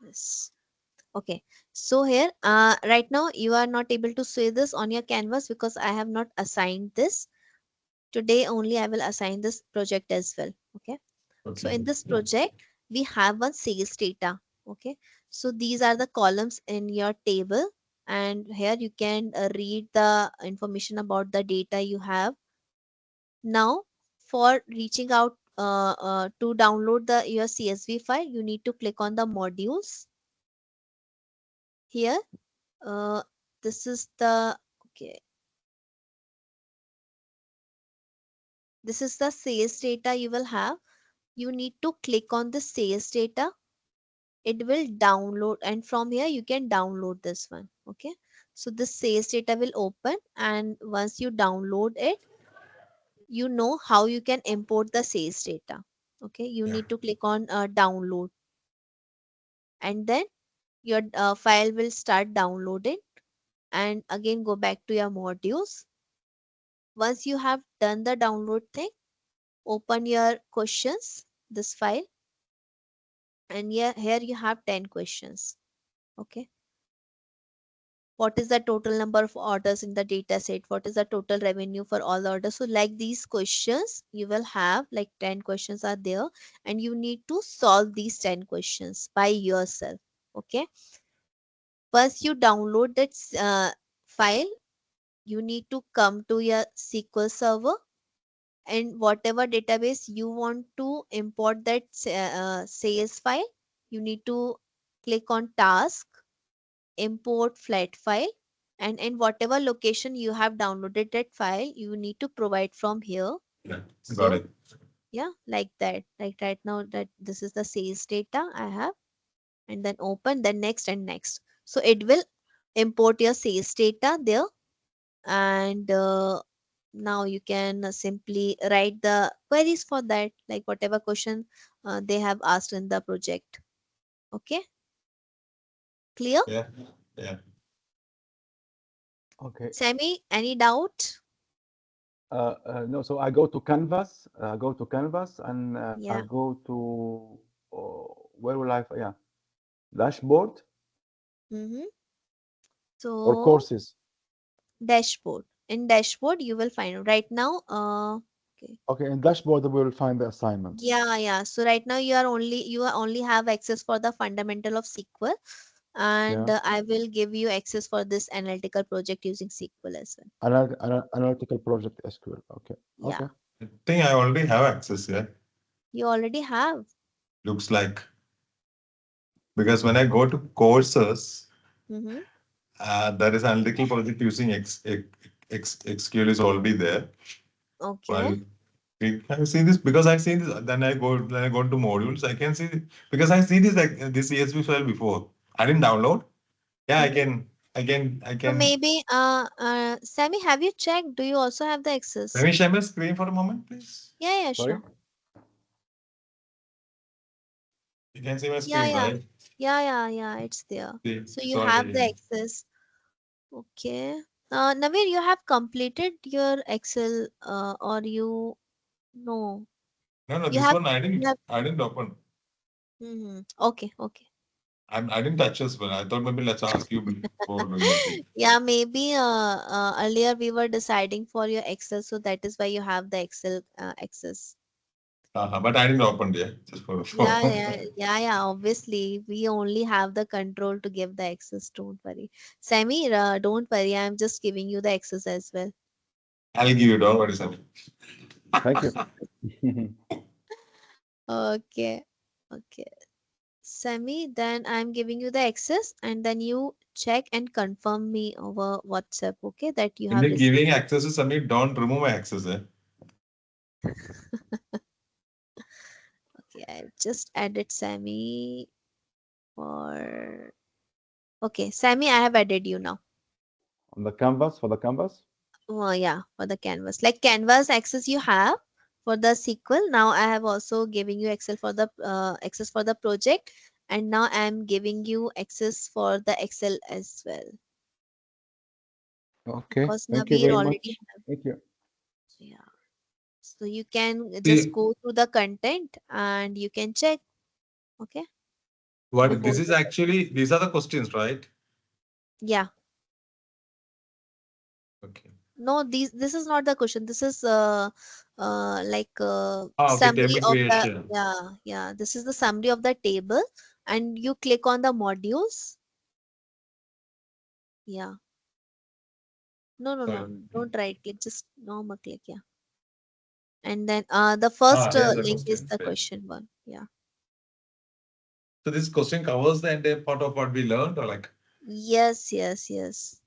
Yes. Okay. So here, right now you are not able to see this on your canvas because I have not assigned this. Today only I will assign this project as well. Okay. So Okay. in this project, we have one sales data. Okay. So these are the columns in your table, and here you can read the information about the data you have. Now, for reaching out to download the your CSV file, you need to click on the modules here. Uh, this is the okay. This is the sales data you will have. You need to click on the sales data. It will download, and from here you can download this one. Okay. So the sales data will open, and once you download it, you know how you can import the sales data. Okay. You Yeah. need to click on download, and then your file will start downloading, and again go back to your modules. Once you have done the download thing, open your questions, this file, and here you have 10 questions. Okay. What is the total number of orders in the data set? What is the total revenue for all the orders? So like these questions you will have, like 10 questions are there, and you need to solve these 10 questions by yourself. Okay. Once you download that file, you need to come to your SQL server, and whatever database you want to import that sales file, you need to click on task, import flat file, and in whatever location you have downloaded that file, you need to provide from here. Yeah. Got So it. yeah, like that. Like right now that this is the sales data I have, and then open, then next and next. So it will import your sales data there, and now you can simply write the queries for that, like whatever question they have asked in the project. Okay, clear? Yeah. Yeah. Okay. Sammy, any doubt? No, so I go to Canvas. Go to Canvas, and I Yeah. go to where will I? Yeah, dashboard Mm-hmm. or So courses. dashboard. In dashboard, you will find right now. Okay. Okay, in dashboard we will find the assignments. Yeah, yeah. So right now you only have access for the fundamental of SQL, and Yeah, I will give you access for this analytical project using SQL as well. analytical project SQL. Okay, Yeah, okay. I think I already have access here. you already have. Looks like, because when I go to courses, Mm-hmm. there is analytical project using XQL is already there. Okay. Well, I've seen this because I've seen this. Then I go to modules. I can see because I've seen this like this CSV file before. I didn't download. Yeah, I Mm-hmm. can. I can. I So can. maybe Sammy, have you checked? Do you also have the Let access? me share my screen for a moment, please. Yeah, yeah, Sorry. sure. You can see my Yeah, screen, yeah. right? Yeah, yeah, yeah, it's there. See, So it's you have the already. access. Okay. Navir, you have completed your Excel, or you no? No, no, You this have one I you didn't. have. I didn't open. Okay, okay. I didn't touch as well. I thought maybe let's ask you before doing anything. Yeah, maybe earlier we were deciding for your Excel, so that is why you have the Excel access. But I didn't open yet. Just for. Yeah, yeah, yeah, yeah. Obviously, we only have the control to give the access. Don't worry, Sammy. Don't worry. I'm just giving you the access as well. I'll give you. Don't worry, Sam. Thank you. Okay, okay. Sammy, then I'm giving you the access, and then you check and confirm me over WhatsApp, okay, that you When have you're received. giving access to somebody, don't remove my access. Eh? Okay, I just added Sammy for. Okay, Sammy, I have added you now. On the canvas for the canvas. Oh, yeah, for the canvas. Like canvas access you have for the sequel. Now I have also giving you Excel for the access for the project, and now I am giving you access for the Excel as well Okay. because Thank you Navir very already much. have. Thank you. Yeah. So you can just See, go through the content and you can check. Okay. What before this is the question. actually, these are the questions, right? Yeah. Okay. No, this is not the question. This is like Okay, summary table of the, creation. yeah. This is the summary of the table, and you click on the modules. Yeah. No, no, no. Sorry. Don't right click. Just normal click. Yeah. And then the first Here's the link is question. the Wait. question one. Yeah. So this question covers the entire part of what we learned, or like, Yes, yes, yes.